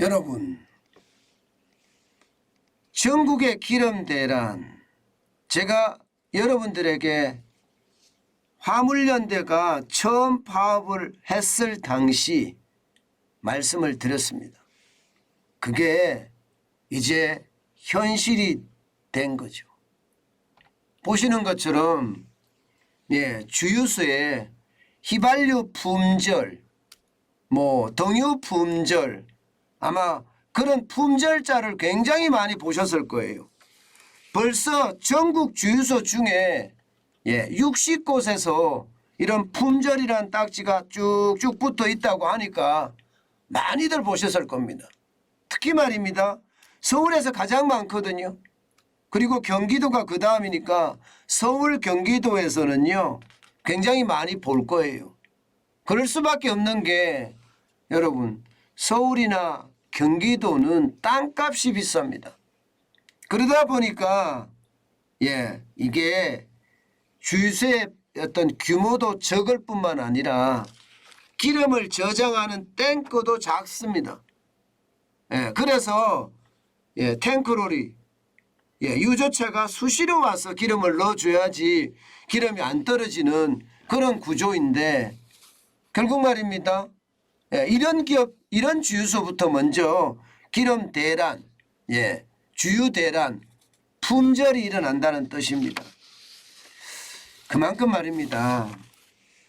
여러분, 전국의 기름 대란, 제가 여러분들에게 화물연대가 처음 파업을 했을 당시 말씀을 드렸습니다. 그게 이제 현실이 된 거죠. 보시는 것처럼 주유소에 휘발유 품절, 등유 품절, 아마 그런 품절자를 굉장히 많이 보셨을 거예요. 벌써 전국 주유소 중에 60곳에서 이런 품절이라는 딱지가 쭉쭉 붙어 있다고 하니까 많이들 보셨을 겁니다. 특히 말입니다. 서울에서 가장 많거든요. 그리고 경기도가 그 다음이니까 서울 경기도에서는요 굉장히 많이 볼 거예요. 그럴 수밖에 없는 게 여러분, 서울이나 경기도는 땅값이 비쌉니다. 그러다 보니까 이게 주유소의 어떤 규모도 적을 뿐만 아니라 기름을 저장하는 탱크도 작습니다. 그래서 탱크롤이 유조차가 수시로 와서 기름을 넣어줘야지 기름이 안 떨어지는 그런 구조인데, 결국 말입니다. 이런 기업, 이런 주유소부터 먼저 기름 대란, 주유 대란, 품절이 일어난다는 뜻입니다. 그만큼 말입니다.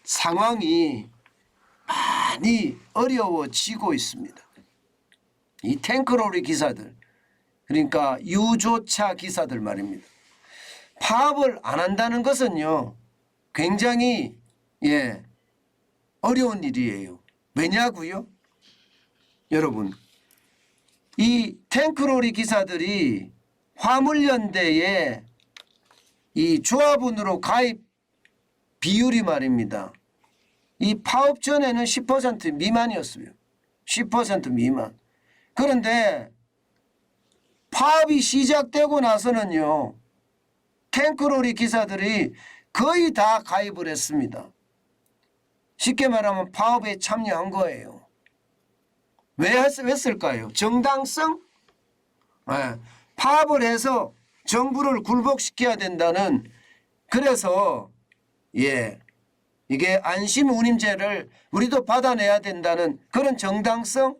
상황이 많이 어려워지고 있습니다. 이 탱크로리 기사들, 그러니까 유조차 기사들 말입니다. 파업을 안 한다는 것은요 굉장히 어려운 일이에요. 왜냐고요? 여러분, 이 탱크로리 기사들이 화물연대에 이 조합원으로 가입 비율이 말입니다. 이 파업 전에는 10% 미만이었어요. 10% 미만. 그런데 파업이 시작되고 나서는요 탱크로리 기사들이 거의 다 가입을 했습니다. 쉽게 말하면 파업에 참여한 거예요. 왜 했을까요? 정당성? 파업을 해서 정부를 굴복시켜야 된다는, 그래서 이게 안심운임제를 우리도 받아내야 된다는 그런 정당성?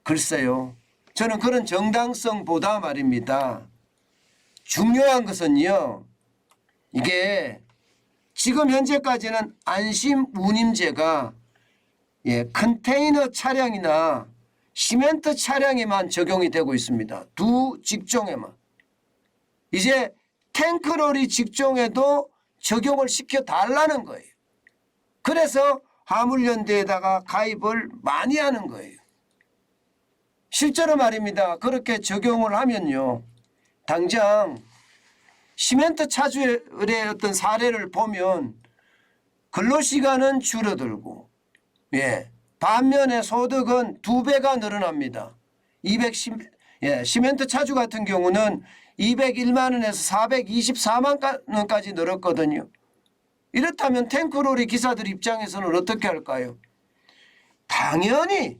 글쎄요. 저는 그런 정당성보다 말입니다. 중요한 것은요. 이게 지금 현재까지는 안심운임제가 컨테이너 차량이나 시멘트 차량에만 적용이 되고 있습니다. 두 직종에만. 이제 탱크로리 직종에도 적용을 시켜달라는 거예요. 그래서 화물연대에다가 가입을 많이 하는 거예요. 실제로 말입니다. 그렇게 적용을 하면요. 당장 시멘트 차주의 어떤 사례를 보면 근로시간은 줄어들고 반면에 소득은 2배가 늘어납니다. 시멘트 차주 같은 경우는 201만 원에서 424만 원까지 늘었거든요. 이렇다면 탱크로리 기사들 입장에서는 어떻게 할까요? 당연히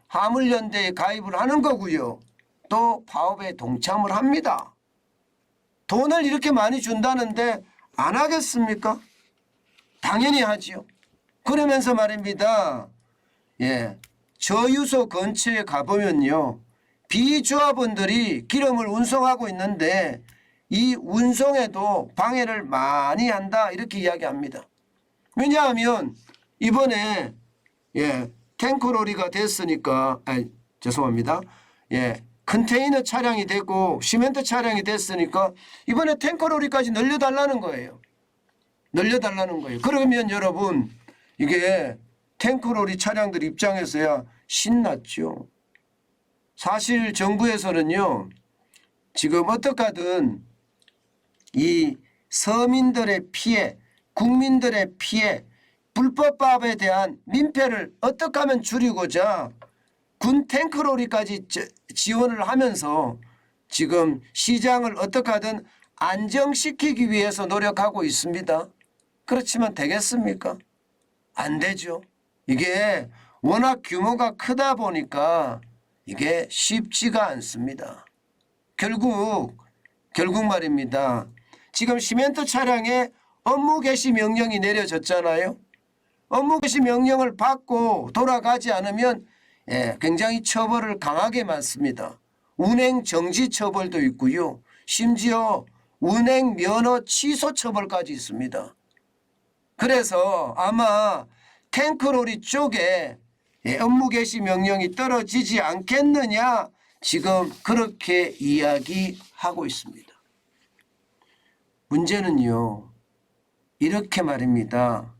화물연대에 가입을 하는 거고요. 또 파업에 동참을 합니다. 돈을 이렇게 많이 준다는데 안 하겠습니까? 당연히 하지요. 그러면서 말입니다. 저유소 근처에 가보면요. 비조합원들이 기름을 운송하고 있는데 이 운송에도 방해를 많이 한다 이렇게 이야기합니다. 왜냐하면 이번에 탱크로리가 됐으니까 죄송합니다. 컨테이너 차량이 되고 시멘트 차량이 됐으니까 이번에 탱크로리까지 늘려달라는 거예요. 늘려달라는 거예요. 그러면 여러분 이게 탱크로리 차량들 입장에서야 신났죠. 사실 정부에서는요. 지금 어떻게 하든 이 서민들의 피해, 국민들의 피해, 불법 파업에 대한 민폐를 어떻게 하면 줄이고자 군 탱크로리까지 지원을 하면서 지금 시장을 어떻게 하든 안정시키기 위해서 노력하고 있습니다. 그렇지만 되겠습니까? 안 되죠. 이게 워낙 규모가 크다 보니까 이게 쉽지가 않습니다. 결국 말입니다. 지금 시멘트 차량에 업무 개시 명령이 내려졌잖아요. 업무 개시 명령을 받고 돌아가지 않으면 굉장히 처벌을 강하게 받습니다. 운행 정지 처벌도 있고요. 심지어 운행 면허 취소 처벌까지 있습니다. 그래서 아마 탱크로리 쪽에 업무 개시 명령이 떨어지지 않겠느냐 지금 그렇게 이야기하고 있습니다. 문제는요. 이렇게 말입니다.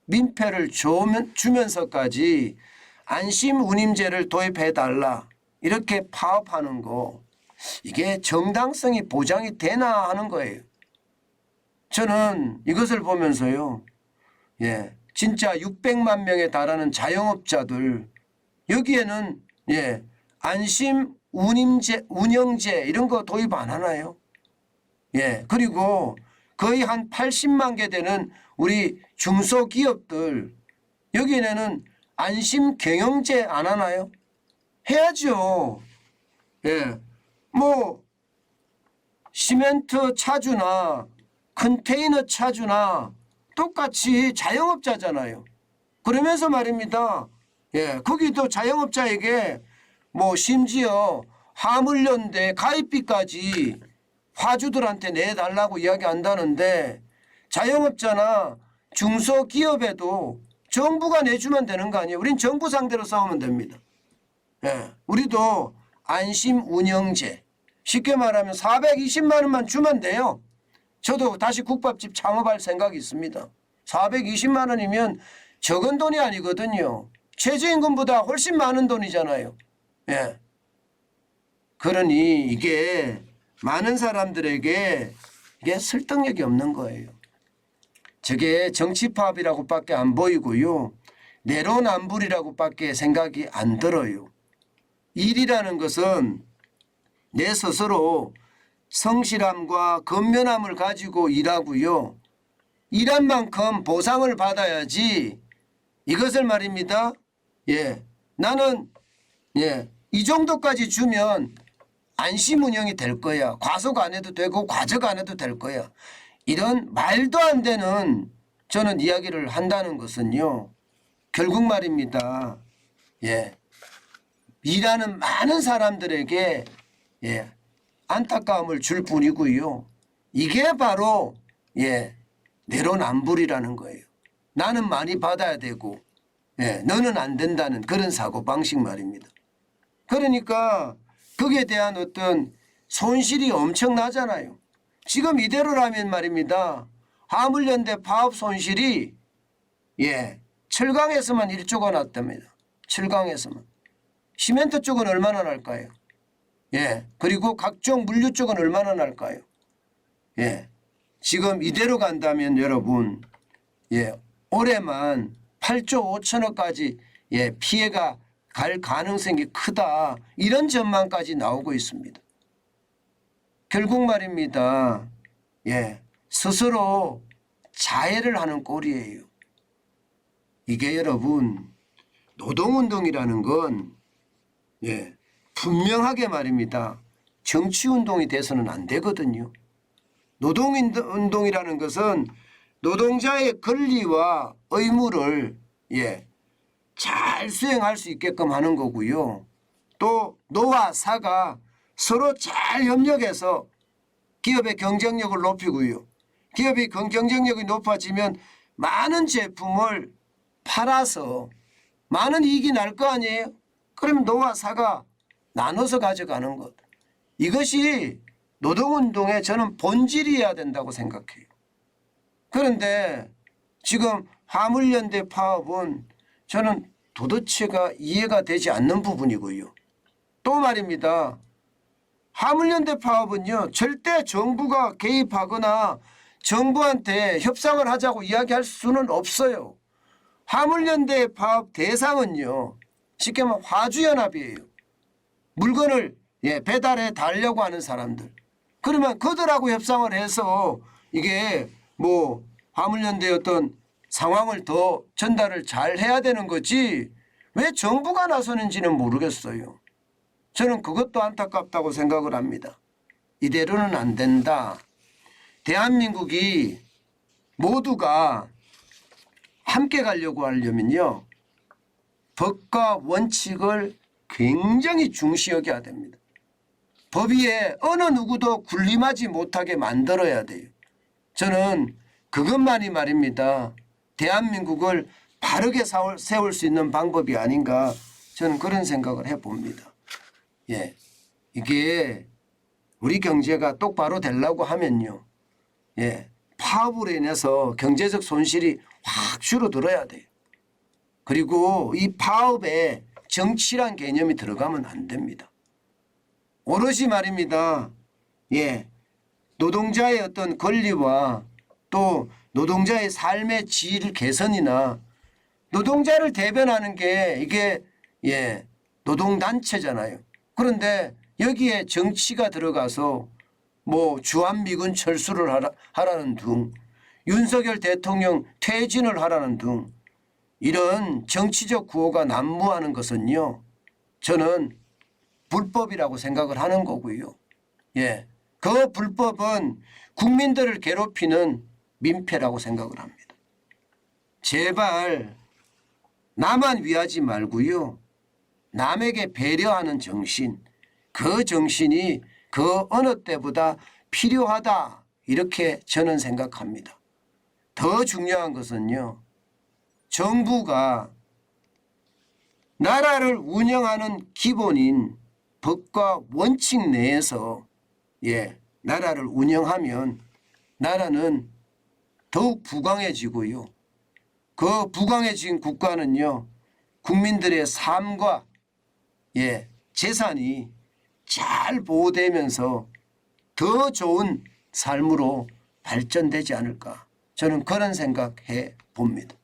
민폐를 주면서까지 안심 운임제를 도입해달라 이렇게 파업하는 거 이게 정당성이 보장이 되나 하는 거예요. 저는 이것을 보면서요. 진짜 600만 명에 달하는 자영업자들 여기에는 안심 운영제 이런 거 도입 안 하나요? 그리고 거의 한 80만 개 되는 우리 중소기업들 여기에는 안심 경영제 안 하나요? 해야죠. 뭐 시멘트 차주나 컨테이너 차주나 똑같이 자영업자잖아요. 그러면서 말입니다. 거기도 자영업자에게 뭐 심지어 화물연대 가입비까지 화주들한테 내달라고 이야기한다는데 자영업자나 중소기업에도 정부가 내주면 되는 거 아니에요. 우린 정부 상대로 싸우면 됩니다. 우리도 안심 운영제 쉽게 말하면 420만 원만 주면 돼요. 저도 다시 국밥집 창업할 생각이 있습니다. 420만 원이면 적은 돈이 아니거든요. 최저임금보다 훨씬 많은 돈이잖아요. 그러니 이게 많은 사람들에게 이게 설득력이 없는 거예요. 저게 정치 파업이라고밖에 안 보이고요. 내로남불이라고밖에 생각이 안 들어요. 일이라는 것은 내 스스로 성실함과 근면함을 가지고 일하고요. 일한 만큼 보상을 받아야지 이것을 말입니다. 나는 이 정도까지 주면 안심 운영이 될 거야. 과속 안 해도 되고 과적 안 해도 될 거야. 이런 말도 안 되는 저는 이야기를 한다는 것은요. 결국 말입니다. 일하는 많은 사람들에게 안타까움을 줄 뿐이고요. 이게 바로 내로남불이라는 거예요. 나는 많이 받아야 되고 너는 안 된다는 그런 사고방식 말입니다. 그러니까 거기에 대한 어떤 손실이 엄청나잖아요. 지금 이대로라면 말입니다. 화물연대 파업 손실이 철강에서만 1조가 났답니다. 철강에서만. 시멘트 쪽은 얼마나 날까요? 그리고 각종 물류 쪽은 얼마나 날까요? 지금 이대로 간다면 여러분 올해만 8조 5천억까지 피해가 갈 가능성이 크다. 이런 전망까지 나오고 있습니다. 결국 말입니다. 스스로 자해를 하는 꼴이에요. 이게 여러분 노동운동이라는 건 분명하게 말입니다. 정치운동이 돼서는 안 되거든요. 노동운동이라는 것은 노동자의 권리와 의무를 잘 수행할 수 있게끔 하는 거고요. 또 노와 사가 서로 잘 협력해서 기업의 경쟁력을 높이고요. 기업의 경쟁력이 높아지면 많은 제품을 팔아서 많은 이익이 날 거 아니에요. 그러면 노와 사가 나눠서 가져가는 것. 이것이 노동운동의 저는 본질이어야 된다고 생각해요. 그런데 지금 화물연대 파업은 저는 도대체가 이해가 되지 않는 부분이고요. 또 말입니다. 화물연대 파업은요. 절대 정부가 개입하거나 정부한테 협상을 하자고 이야기할 수는 없어요. 화물연대 파업 대상은요. 쉽게 말하면 화주연합이에요. 물건을 배달해 달려고 하는 사람들. 그러면 그들하고 협상을 해서 이게 뭐 화물연대의 어떤 상황을 더 전달을 잘 해야 되는 거지 왜 정부가 나서는지는 모르겠어요. 저는 그것도 안타깝다고 생각을 합니다. 이대로는 안 된다. 대한민국이 모두가 함께 가려고 하려면요. 법과 원칙을 굉장히 중시 여겨야 됩니다. 법 위에 어느 누구도 군림하지 못하게 만들어야 돼요. 저는 그것만이 말입니다. 대한민국을 바르게 세울 수 있는 방법이 아닌가 저는 그런 생각을 해봅니다. 예, 이게 우리 경제가 똑바로 되려고 하면요. 예, 파업으로 인해서 경제적 손실이 확 줄어들어야 돼요. 그리고 이 파업에 정치란 개념이 들어가면 안 됩니다. 오롯이 말입니다. 예, 노동자의 어떤 권리와 또 노동자의 삶의 질 개선이나 노동자를 대변하는 게 이게 예, 노동단체잖아요. 그런데 여기에 정치가 들어가서 뭐 주한미군 철수를 하라는 등 윤석열 대통령 퇴진을 하라는 등 이런 정치적 구호가 난무하는 것은요. 저는 불법이라고 생각을 하는 거고요. 예, 그 불법은 국민들을 괴롭히는 민폐라고 생각을 합니다. 제발 나만 위하지 말고요. 남에게 배려하는 정신, 그 정신이 그 어느 때보다 필요하다 이렇게 저는 생각합니다. 더 중요한 것은요. 정부가 나라를 운영하는 기본인 법과 원칙 내에서 예, 나라를 운영하면 나라는 더욱 부강해지고요. 그 부강해진 국가는요. 국민들의 삶과 예, 재산이 잘 보호되면서 더 좋은 삶으로 발전되지 않을까. 저는 그런 생각해 봅니다.